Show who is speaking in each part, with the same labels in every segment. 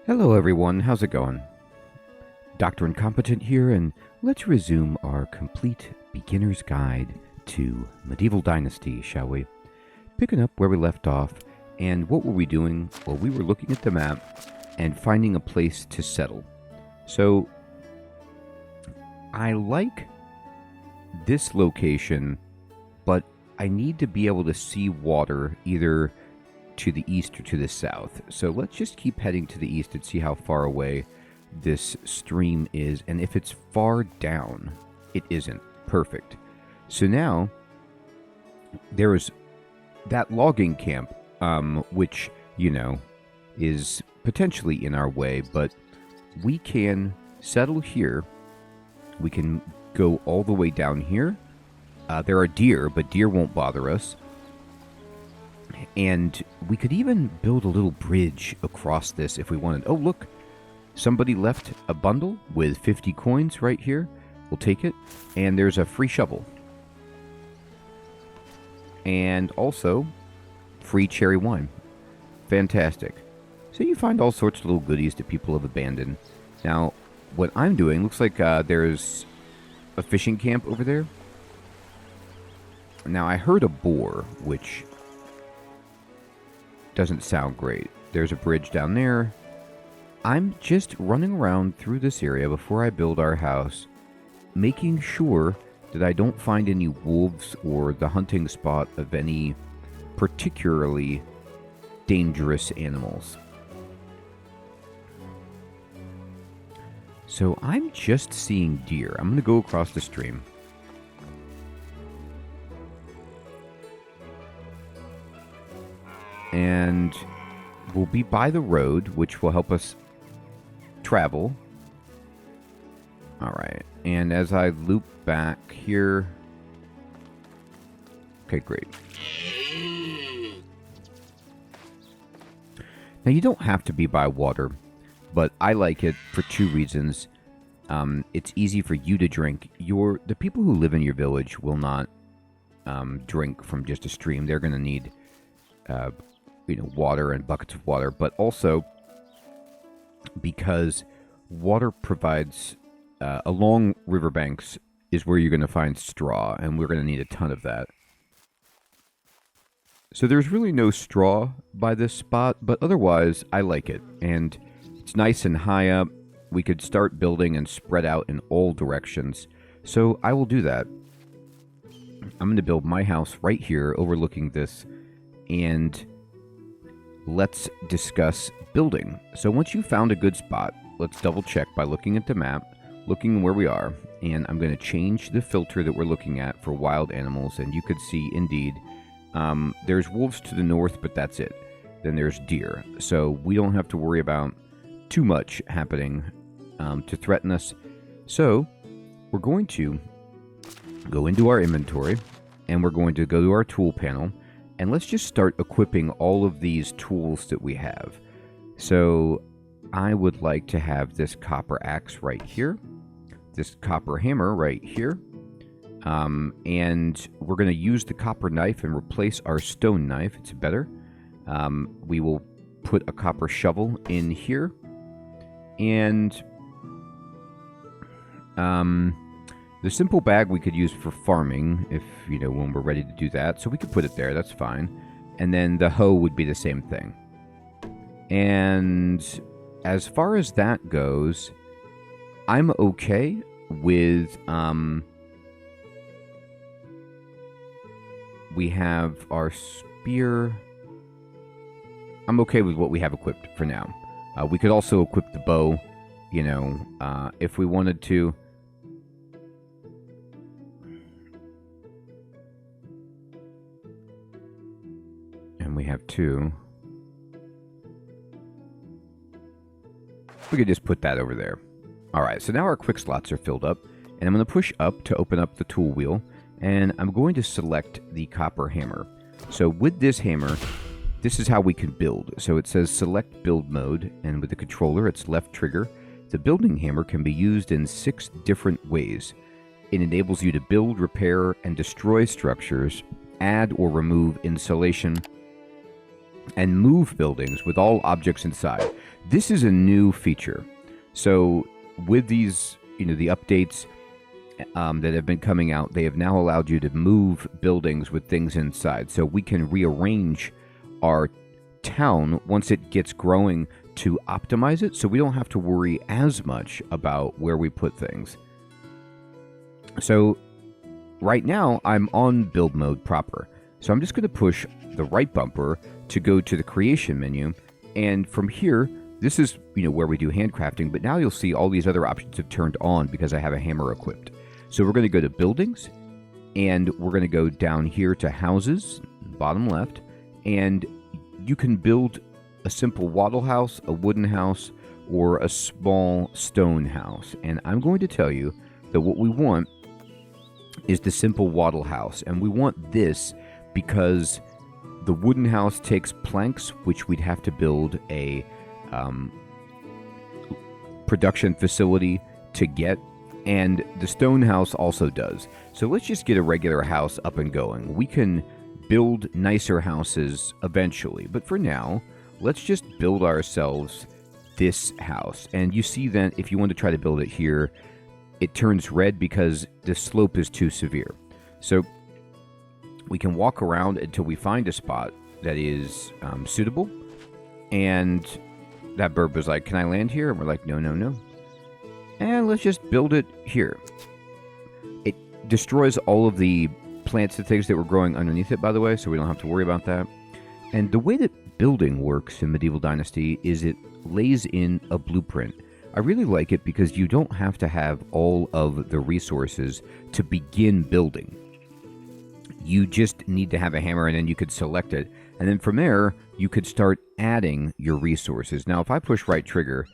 Speaker 1: Hello everyone, how's it going? Dr. Incompetent here, and let's resume our complete beginner's guide to Medieval Dynasty, shall we? Picking up where we left off, and what were we doing? Well, we were looking at the map and finding a place to settle. So, I like this location, but I need to be able to see water either to the east or to the south. So let's just keep heading to the east and see how far away this stream is. And if it's far down, it isn't. Perfect. So now, there is that logging camp, which, you know, is potentially in our way, but we can settle here. We can go all the way down here. There are deer, but deer won't bother us. And we could even build a little bridge across this if we wanted. Oh, look. Somebody left a bundle with 50 coins right here. We'll take it. And there's a free shovel. And also, free cherry wine. Fantastic. So you find all sorts of little goodies that people have abandoned. Now, what I'm doing, looks like there's a fishing camp over there. Now, I heard a boar, which doesn't sound great. There's a bridge down there. I'm just running around through this area before I build our house, making sure that I don't find any wolves or the hunting spot of any particularly dangerous animals. So I'm just seeing deer. I'm going to go across the stream. And we'll be by the road, which will help us travel. Alright, and as I loop back here... Okay, great. Now, you don't have to be by water, but I like it for two reasons. It's easy for you to drink. The people who live in your village will not drink from just a stream. They're going to need... water and buckets of water, but also because water provides, along riverbanks is where you're going to find straw, and we're going to need a ton of that. So there's really no straw by this spot, but otherwise I like it, and it's nice and high up. We could start building and spread out in all directions, so I will do that. I'm going to build my house right here overlooking this, and let's discuss building. So once you've found a good spot, let's double check by looking at the map, looking where we are, and I'm going to change the filter that we're looking at for wild animals, and you could see, indeed, there's wolves to the north, but that's it. Then there's deer, so we don't have to worry about too much happening to threaten us. So we're going to go into our inventory, and we're going to go to our tool panel, and let's just start equipping all of these tools that we have. So I would like to have this copper axe right here, this copper hammer right here, and we're going to use the copper knife and replace our stone knife. It's better. We will put a copper shovel in here, and the simple bag we could use for farming if, when we're ready to do that. So we could put it there, that's fine. And then the hoe would be the same thing. And as far as that goes, I'm okay with, we have our spear. I'm okay with what we have equipped for now. We could also equip the bow, if we wanted to. We have two. We could just put that over there. Alright, so now our quick slots are filled up, and I'm going to push up to open up the tool wheel, and I'm going to select the copper hammer. So with this hammer, this is how we can build. So it says select build mode, and with the controller, it's left trigger. The building hammer can be used in 6 different ways. It enables you to build, repair, and destroy structures, add or remove insulation, and move buildings with all objects inside. This is a new feature. So with these, the updates that have been coming out, they have now allowed you to move buildings with things inside. So we can rearrange our town once it gets growing to optimize it, so we don't have to worry as much about where we put things. So right now I'm on build mode proper. So I'm just going to push the right bumper to go to the creation menu, and from here, this is where we do handcrafting, but now you'll see all these other options have turned on because I have a hammer equipped. So we're going to go to buildings, and we're going to go down here to houses, bottom left, and you can build a simple wattle house, a wooden house, or a small stone house. And I'm going to tell you that what we want is the simple wattle house, and we want this because the wooden house takes planks, which we'd have to build a production facility to get, and the stone house also does. So let's just get a regular house up and going. We can build nicer houses eventually, but for now, let's just build ourselves this house. And you see that if you want to try to build it here, it turns red because the slope is too severe. So we can walk around until we find a spot that is suitable. And that bird was like, "Can I land here?" And we're like, "No, no, no." And let's just build it here. It destroys all of the plants and things that were growing underneath it, by the way, so we don't have to worry about that. And the way that building works in Medieval Dynasty is it lays in a blueprint. I really like it because you don't have to have all of the resources to begin building. You just need to have a hammer, and then you could select it. And then from there, you could start adding your resources. Now, if I push right trigger,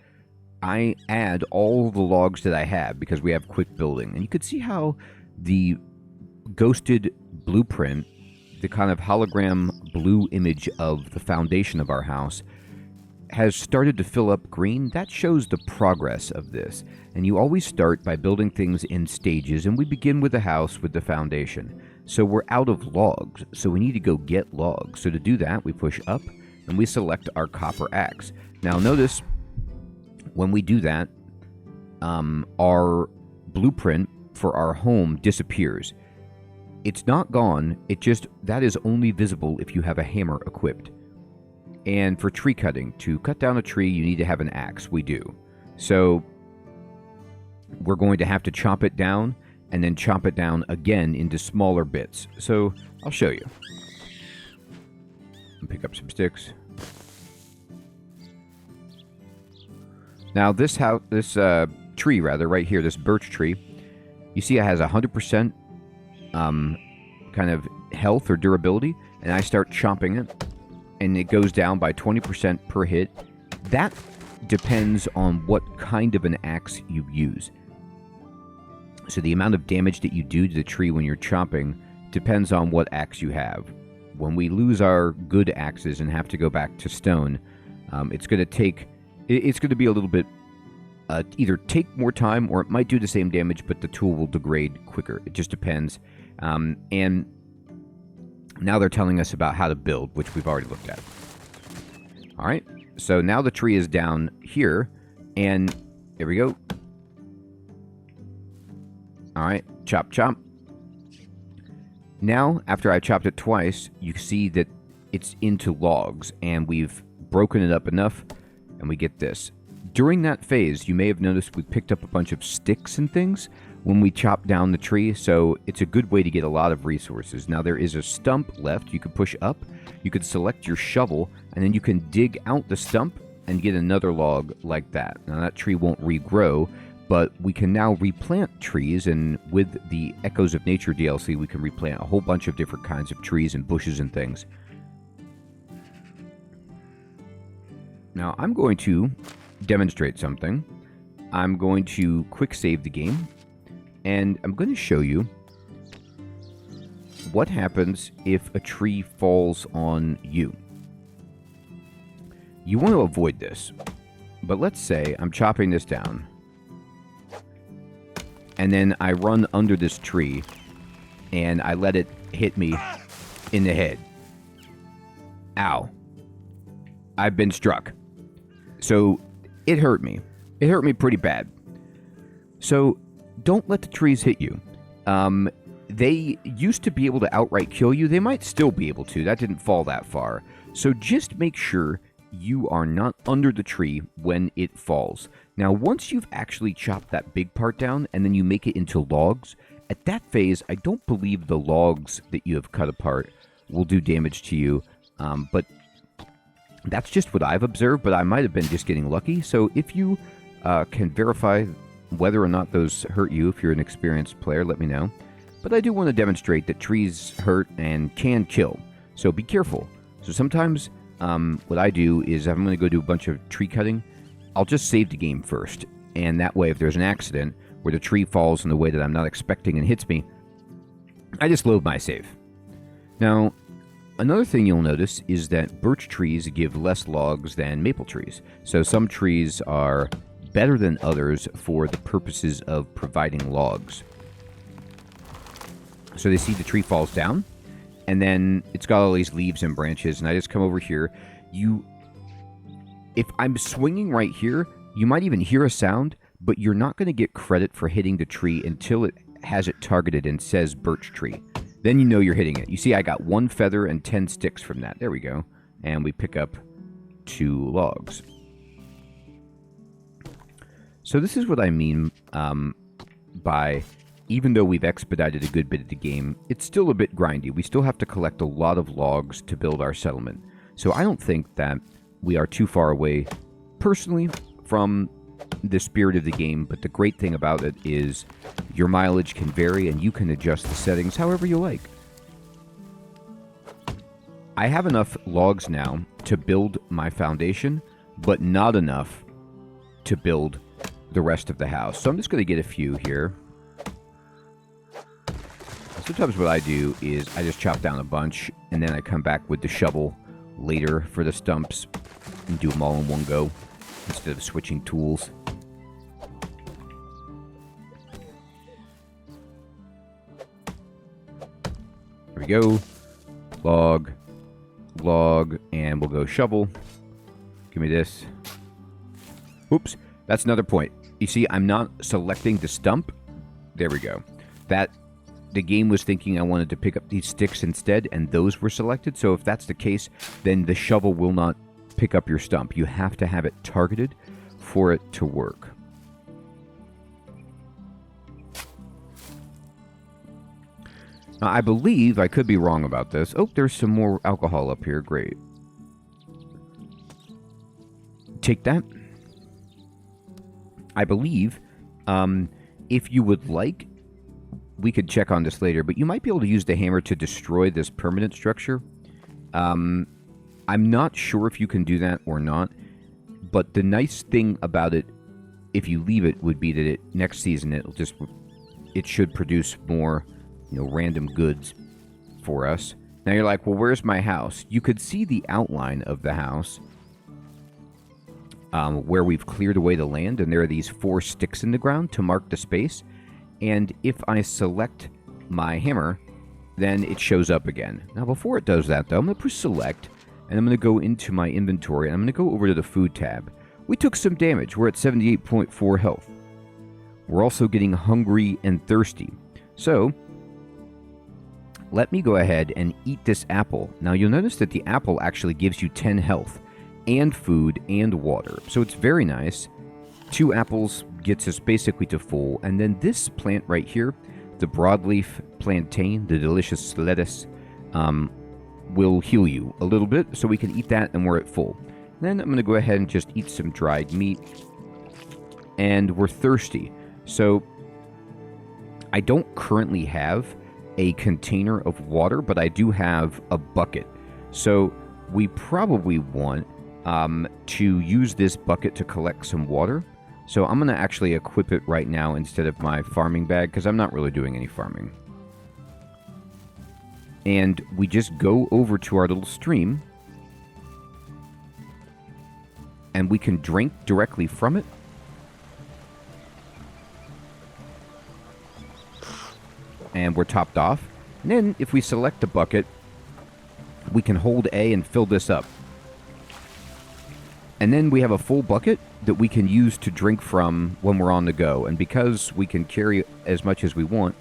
Speaker 1: I add all the logs that I have because we have quick building. And you could see how the ghosted blueprint, the kind of hologram blue image of the foundation of our house, has started to fill up green. That shows the progress of this. And you always start by building things in stages, and we begin with the house with the foundation. So we're out of logs, so we need to go get logs. So to do that, we push up, and we select our copper axe. Now notice, when we do that, our blueprint for our home disappears. It's not gone, that is only visible if you have a hammer equipped. And for tree cutting, to cut down a tree, you need to have an axe. We do. So we're going to have to chop it down, and then chop it down again into smaller bits. So I'll show you. Pick up some sticks. Now this tree right here, this birch tree, you see it has 100% kind of health or durability, and I start chopping it, and it goes down by 20% per hit. That depends on what kind of an axe you use. So the amount of damage that you do to the tree when you're chopping depends on what axe you have. When we lose our good axes and have to go back to stone, it's going to be a little bit, either take more time or it might do the same damage, but the tool will degrade quicker. It just depends. And now they're telling us about how to build, which we've already looked at. All right, so now the tree is down here, and here we go. All right, chop, chop. Now, after I chopped it twice, you see that it's into logs, and we've broken it up enough, and we get this. During that phase, you may have noticed we picked up a bunch of sticks and things when we chopped down the tree, so it's a good way to get a lot of resources. Now, there is a stump left. You can push up, you can select your shovel, and then you can dig out the stump and get another log like that. Now, that tree won't regrow, but we can now replant trees, and with the Echoes of Nature DLC, we can replant a whole bunch of different kinds of trees and bushes and things. Now, I'm going to demonstrate something. I'm going to quick save the game, and I'm going to show you what happens if a tree falls on you. You want to avoid this, but let's say I'm chopping this down, and then I run under this tree, and I let it hit me in the head. Ow. I've been struck. So it hurt me. It hurt me pretty bad. So don't let the trees hit you. They used to be able to outright kill you. They might still be able to. That didn't fall that far. So just make sure you are not under the tree when it falls. Now, once you've actually chopped that big part down and then you make it into logs, at that phase, I don't believe the logs that you have cut apart will do damage to you. But that's just what I've observed, but I might have been just getting lucky. So if you can verify whether or not those hurt you, if you're an experienced player, let me know. But I do want to demonstrate that trees hurt and can kill, so be careful. So sometimes what I do is I'm going to go do a bunch of tree cutting. I'll just save the game first, and that way if there's an accident where the tree falls in the way that I'm not expecting and hits me, I just load my save. Now, another thing you'll notice is that birch trees give less logs than maple trees. So some trees are better than others for the purposes of providing logs. So they see the tree falls down, and then it's got all these leaves and branches, and I just come over here. If I'm swinging right here, you might even hear a sound, but you're not going to get credit for hitting the tree until it has it targeted and says birch tree. Then you know you're hitting it. You see I got 1 feather and 10 sticks from that. There we go. And we pick up 2 logs. So this is what I mean by, even though we've expedited a good bit of the game, it's still a bit grindy. We still have to collect a lot of logs to build our settlement. So I don't think that we are too far away, personally, from the spirit of the game. But the great thing about it is your mileage can vary and you can adjust the settings however you like. I have enough logs now to build my foundation, but not enough to build the rest of the house. So I'm just going to get a few here. Sometimes what I do is I just chop down a bunch, and then I come back with the shovel later for the stumps and do them all in one go instead of switching tools. There we go. Log, log, and we'll go shovel. Give me this. Oops, that's another point. You see, I'm not selecting the stump. There we go. The game was thinking I wanted to pick up these sticks instead, and those were selected. So if that's the case, then the shovel will not pick up your stump. You have to have it targeted for it to work. Now, I believe, I could be wrong about this. Oh, there's some more alcohol up here. Great. Take that. I believe, if you would like, we could check on this later, but you might be able to use the hammer to destroy this permanent structure. I'm not sure if you can do that or not, but the nice thing about it, if you leave it, would be that next season it should produce more, random goods for us. Now you're like, well, where's my house? You could see the outline of the house where we've cleared away the land, and there are these 4 sticks in the ground to mark the space. And if I select my hammer, then it shows up again. Now, before it does that, though, I'm going to push select, and I'm going to go into my inventory, and I'm going to go over to the food tab. We took some damage. We're at 78.4 health. We're also getting hungry and thirsty. So, let me go ahead and eat this apple. Now, you'll notice that the apple actually gives you 10 health, and food, and water. So it's very nice. 2 apples gets us basically to full. And then this plant right here, the broadleaf plantain, the delicious lettuce, will heal you a little bit. So we can eat that and we're at full. Then I'm going to go ahead and just eat some dried meat. And we're thirsty. So I don't currently have a container of water, but I do have a bucket. So we probably want to use this bucket to collect some water. So I'm going to actually equip it right now instead of my farming bag, because I'm not really doing any farming. And we just go over to our little stream, and we can drink directly from it. And we're topped off. And then if we select the bucket, we can hold A and fill this up. And then we have a full bucket that we can use to drink from when we're on the go. And because we can carry as much as we want,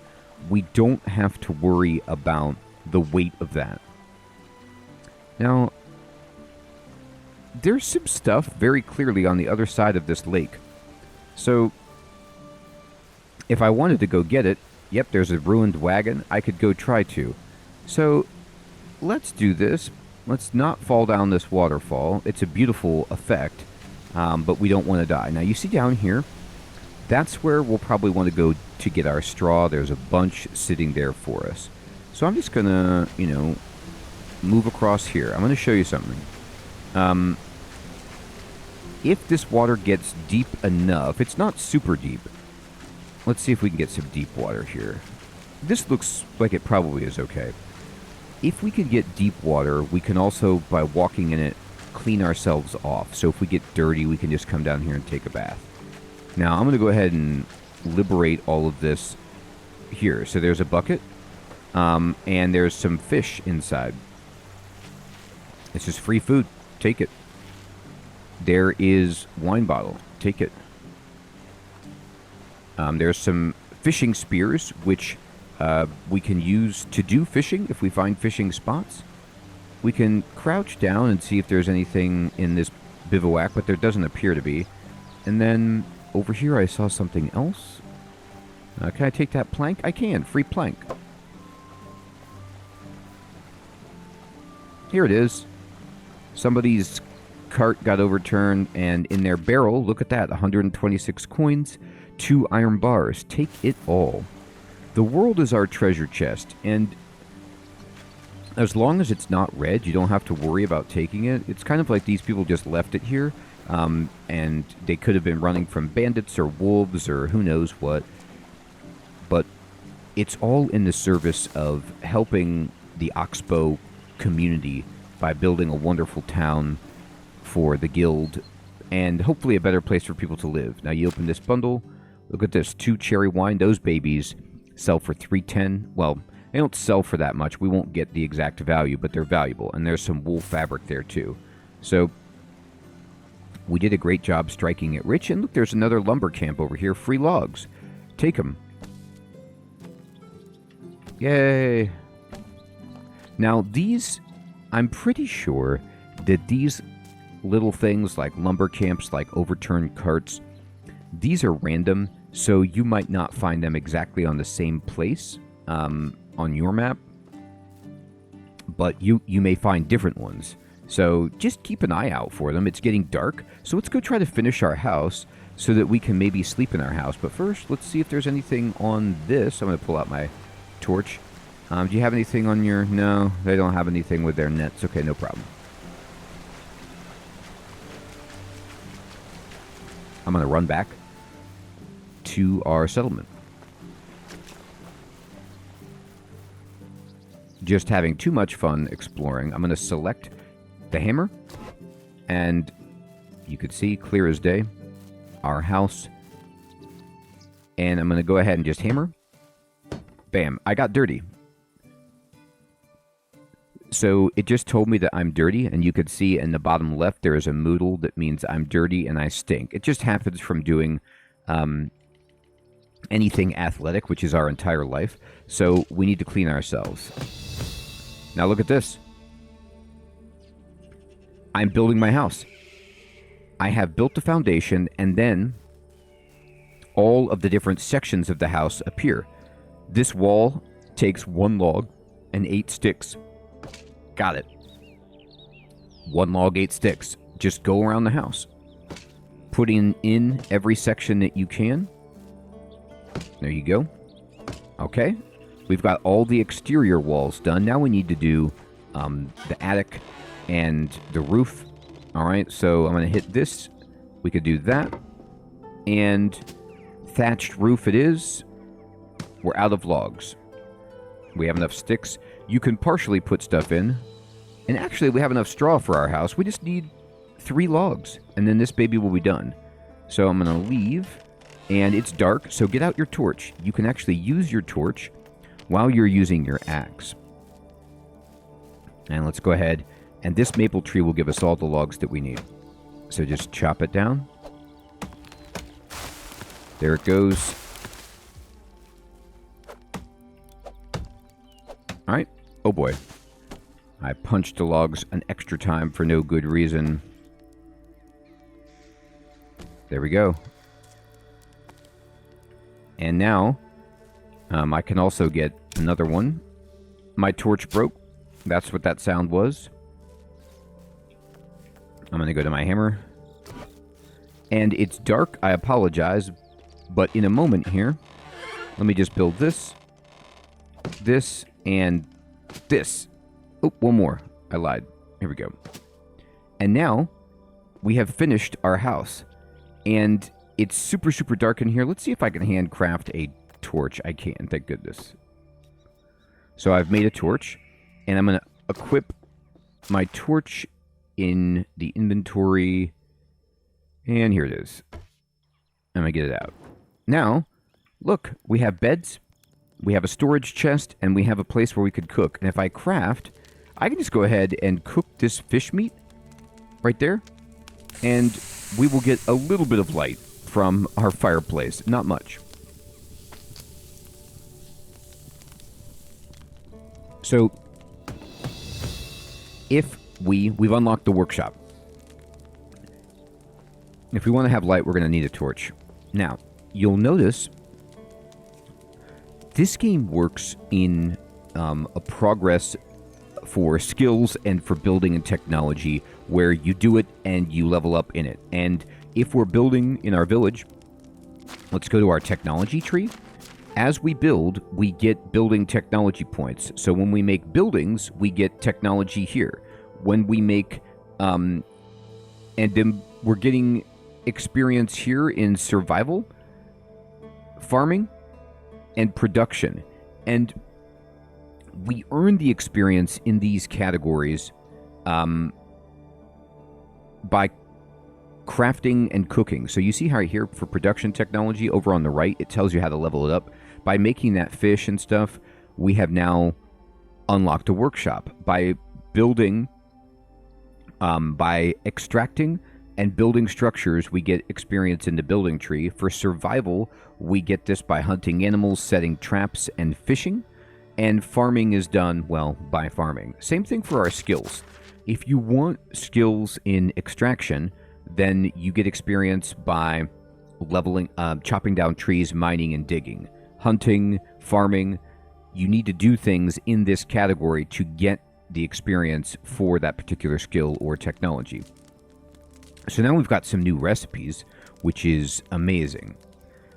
Speaker 1: we don't have to worry about the weight of that. Now, there's some stuff very clearly on the other side of this lake. So, if I wanted to go get it, yep, there's a ruined wagon. I could go try to. So, let's do this. Let's not fall down this waterfall. It's a beautiful effect, but we don't want to die. Now, you see down here, that's where we'll probably want to go to get our straw. There's a bunch sitting there for us. So I'm just going to, move across here. I'm going to show you something. If this water gets deep enough, it's not super deep. Let's see if we can get some deep water here. This looks like it probably is okay. If we can get deep water, we can also, by walking in it, clean ourselves off. So if we get dirty, we can just come down here and take a bath. Now, I'm going to go ahead and liberate all of this here. So there's a bucket, and there's some fish inside. This is free food. Take it. There is wine bottle. Take it. There's some fishing spears, which we can use to do fishing if we find fishing spots. We can crouch down and see if there's anything in this bivouac, but there doesn't appear to be. And then over here I saw something else. Can I take that plank? I can. Free plank. Here it is. Somebody's cart got overturned, and in their barrel, look at that, 126 coins, 2 iron bars. Take it all. The world is our treasure chest, and as long as it's not red, you don't have to worry about taking it. It's kind of like these people just left it here, and they could have been running from bandits or wolves or who knows what. But it's all in the service of helping the Oxbow community by building a wonderful town for the guild and hopefully a better place for people to live. Now you open this bundle. Look at this, 2 cherry wine. Those babies sell for $3.10. Well, they don't sell for that much. We won't get the exact value, but they're valuable. And there's some wool fabric there too. So we did a great job striking it rich. And look, there's another lumber camp over here. Free logs. Take them. Yay. Now these, I'm pretty sure that these little things like lumber camps, like overturned carts, these are random. So you might not find them exactly on the same place on your map, but you may find different ones. So just keep an eye out for them. It's getting dark, so let's go try to finish our house so that we can maybe sleep in our house. But first, let's see if there's anything on this. I'm going to pull out my torch. Do you have anything on your... No, they don't have anything with their nets. Okay, no problem. I'm going to run back to our settlement. Just having too much fun exploring. I'm going to select the hammer, and you could see clear as day our house. And I'm going to go ahead and just hammer. Bam, I got dirty. So it just told me that I'm dirty, and you could see in the bottom left there is a moodle that means I'm dirty and I stink. It just happens from doing anything athletic, which is our entire life. So we need to clean ourselves. Now look at this. I'm building my house. I have built the foundation, and then all of the different sections of the house appear. This wall takes 1 log and 8 sticks. Got it. 1 log, 8 sticks. Just go around the house, putting in every section that you can. There you go. Okay. We've got all the exterior walls done. Now we need to do the attic and the roof. All right, so I'm going to hit this. We could do that. And thatched roof it is. We're out of logs. We have enough sticks. You can partially put stuff in. And actually, we have enough straw for our house. We just need 3 logs. And then this baby will be done. So I'm going to leave. And it's dark, so get out your torch. You can actually use your torch while you're using your axe. And let's go ahead. And this maple tree will give us all the logs that we need. So just chop it down. There it goes. Alright. Oh boy. I punched the logs an extra time for no good reason. There we go. And now, I can also get another one. My torch broke. That's what that sound was. I'm going to go to my hammer. And it's dark. I apologize. But in a moment here, let me just build this, and this. Oh, one more. I lied. Here we go. And now, we have finished our house. And it's super, super dark in here. Let's see if I can handcraft a torch. I can, thank goodness. So I've made a torch, and I'm going to equip my torch in the inventory. And here it is. I'm going to get it out. Now, look, we have beds, we have a storage chest, and we have a place where we could cook. And if I craft, I can just go ahead and cook this fish meat right there, and we will get a little bit of light from our fireplace. Not much. So, if we've unlocked the workshop. If we want to have light, we're going to need a torch. Now, you'll notice this game works in a progress for skills and for building and technology, where you do it and you level up in it. And if we're building in our village, let's go to our technology tree. As we build, we get building technology points. So when we make buildings, we get technology here. When we make, and then we're getting experience here in survival, farming, and production. And we earn the experience in these categories by crafting and cooking. So you see how here for production technology over on the right, it tells you how to level it up. By making that fish and stuff, we have now unlocked a workshop. By building, by extracting and building structures, we get experience in the building tree. For survival, we get this by hunting animals, setting traps, and fishing. And farming is done, well, by farming. Same thing for our skills. If you want skills in extraction, then you get experience by leveling, chopping down trees, mining, and digging. Hunting, farming, you need to do things in this category to get the experience for that particular skill or technology. So now we've got some new recipes, which is amazing.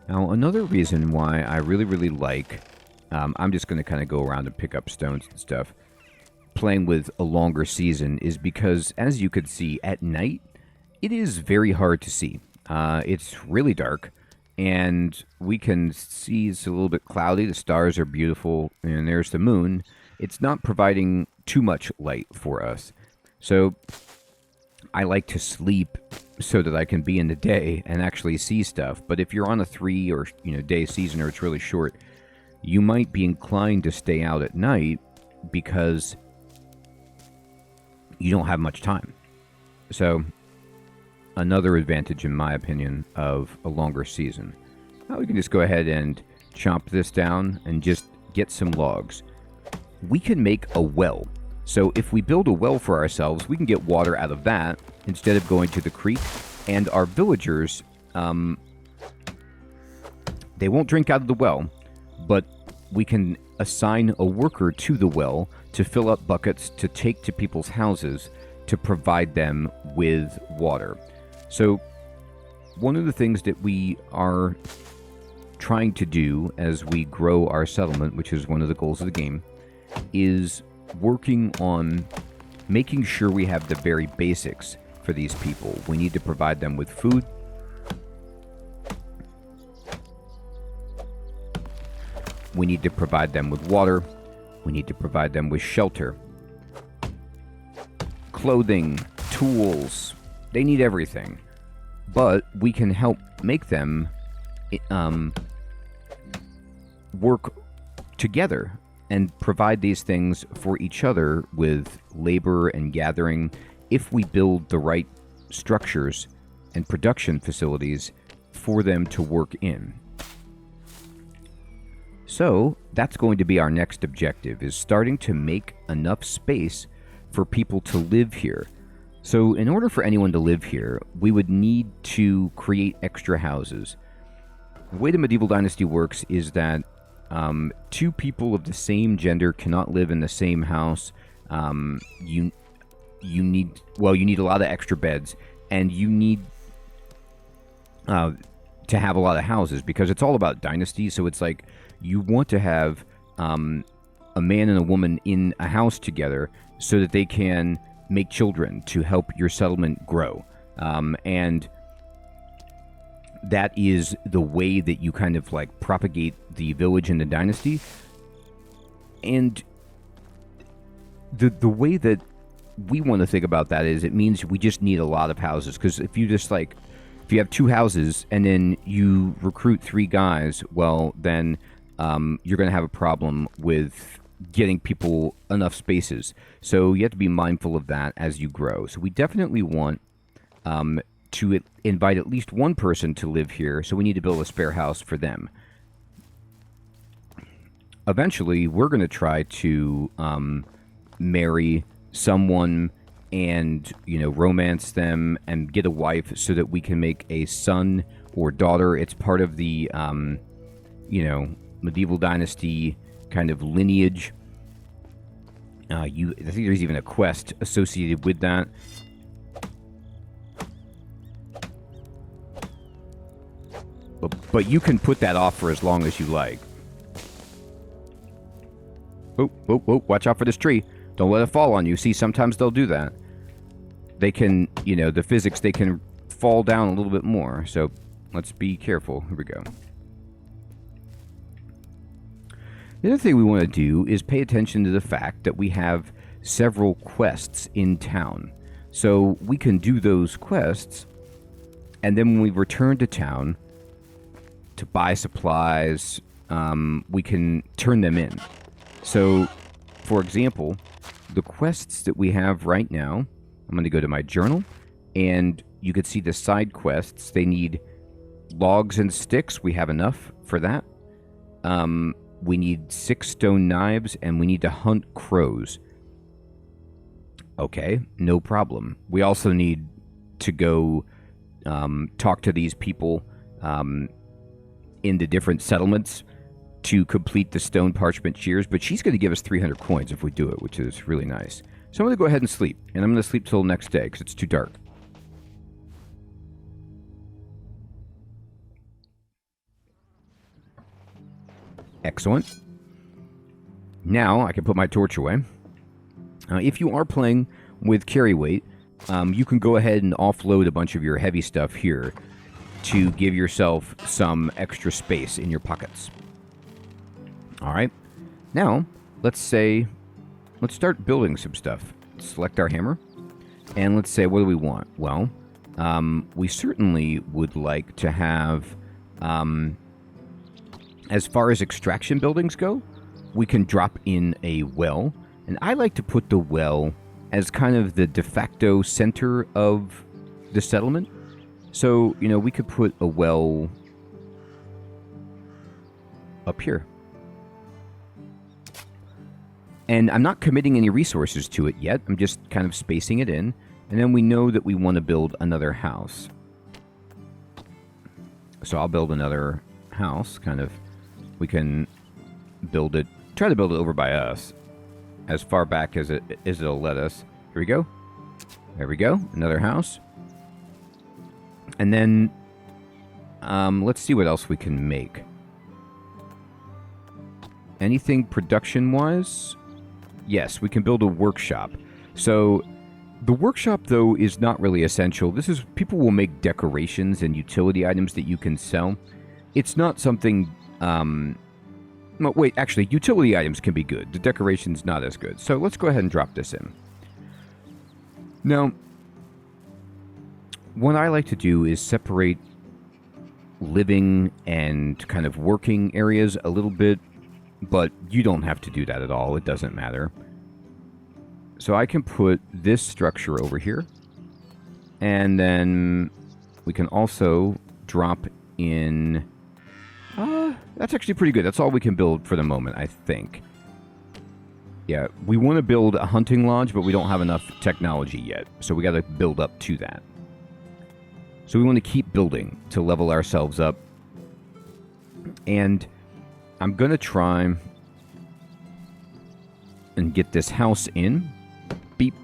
Speaker 1: Now, another reason why I really, really like, I'm just going to kind of go around and pick up stones and stuff, playing with a longer season, is because, as you could see, at night, it is very hard to see. It's really dark, and we can see it's a little bit cloudy. The stars are beautiful, and there's the moon. It's not providing too much light for us. So I like to sleep so that I can be in the day and actually see stuff. But if you're on a 3 or day season, or it's really short, you might be inclined to stay out at night because you don't have much time. So another advantage, in my opinion, of a longer season. Now we can just go ahead and chop this down and just get some logs. We can make a well. So if we build a well for ourselves, we can get water out of that instead of going to the creek. And our villagers, they won't drink out of the well, but we can assign a worker to the well to fill up buckets to take to people's houses to provide them with water. So one of the things that we are trying to do as we grow our settlement, which is one of the goals of the game, is working on making sure we have the very basics for these people. We need to provide them with food. We need to provide them with water. We need to provide them with shelter, clothing, tools. They need everything. But we can help make them work together and provide these things for each other with labor and gathering if we build the right structures and production facilities for them to work in. So that's going to be our next objective, is starting to make enough space for people to live here. So in order for anyone to live here, we would need to create extra houses. The way the Medieval Dynasty works is that two people of the same gender cannot live in the same house. You need a lot of extra beds, and you need to have a lot of houses, because it's all about dynasty. So it's like you want to have a man and a woman in a house together so that they can make children to help your settlement grow. And that is the way that you kind of like propagate the village and the dynasty. And the way that we want to think about that is, it means we just need a lot of houses. Because if you have 2 houses and then you recruit 3 guys, well, then you're going to have a problem with getting people enough spaces. So you have to be mindful of that as you grow. So we definitely want to invite at least one person to live here, so we need to build a spare house for them. Eventually, we're going to try to marry someone and, romance them and get a wife so that we can make a son or daughter. It's part of the, Medieval Dynasty kind of lineage. I think there's even a quest associated with that. But you can put that off for as long as you like. Oh, watch out for this tree. Don't let it fall on you. See, sometimes they'll do that. They can, the physics, they can fall down a little bit more. So let's be careful. Here we go. The other thing we want to do is pay attention to the fact that we have several quests in town. So we can do those quests, and then when we return to town to buy supplies, we can turn them in. So, for example, the quests that we have right now, I'm going to go to my journal, and you can see the side quests. They need logs and sticks. We have enough for that. We need 6 stone knives, and we need to hunt crows. Okay, no problem. We also need to go talk to these people in the different settlements to complete the stone parchment shears, but she's going to give us 300 coins if we do it, which is really nice. So I'm going to go ahead and sleep, and I'm going to sleep till next day because it's too dark. Excellent. Now I can put my torch away. If you are playing with carry weight, you can go ahead and offload a bunch of your heavy stuff here to give yourself some extra space in your pockets. Alright, now let's start building some stuff. Select our hammer, and let's say, what do we want? Well, we certainly would like to have, as far as extraction buildings go, we can drop in a well, and I like to put the well as kind of the de facto center of the settlement. So, we could put a well up here. And I'm not committing any resources to it yet. I'm just kind of spacing it in. And then we know that we want to build another house. So I'll build another house, kind of. We can build it, try to build it over by us, as far back as it'll let us. Here we go. There we go. Another house. And then, let's see what else we can make. Anything production-wise? Yes, we can build a workshop. So, the workshop, though, is not really essential. People will make decorations and utility items that you can sell. It's not something, no, wait, actually, utility items can be good. The decoration's not as good. So, let's go ahead and drop this in. Now, what I like to do is separate living and kind of working areas a little bit, but you don't have to do that at all. It doesn't matter. So I can put this structure over here, And then we can also drop in... that's actually pretty good. That's all we can build for the moment, I think. Yeah, we want to build a hunting lodge, but we don't have enough technology yet. So we got to build up to that. So we want to keep building to level ourselves up. And I'm going to try and get this house in. Beep.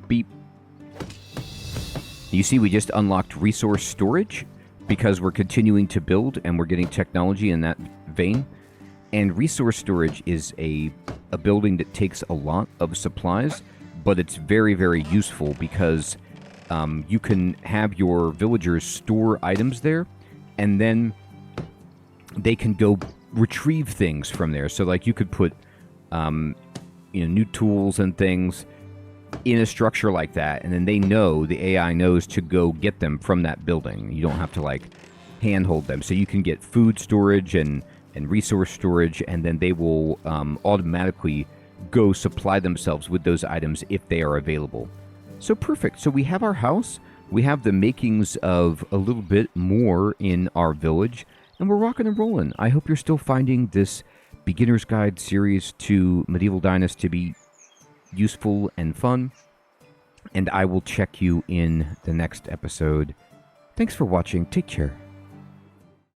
Speaker 1: Beep. You see, we just unlocked resource storage because we're continuing to build and we're getting technology in that vein. And resource storage is a building that takes a lot of supplies, but it's very, very useful because you can have your villagers store items there, and then they can go retrieve things from there. So, like, you could put new tools and things in a structure like that, and then the AI knows to go get them from that building. You don't have to, like, handhold them. So you can get food storage and resource storage, and then they will automatically go supply themselves with those items if they are available. So perfect. So we have our house, we have the makings of a little bit more in our village, and we're rocking and rolling. I hope you're still finding this Beginner's Guide series to Medieval Dynasty to be useful and fun, and I will check you in the next episode. Thanks for watching. Take care.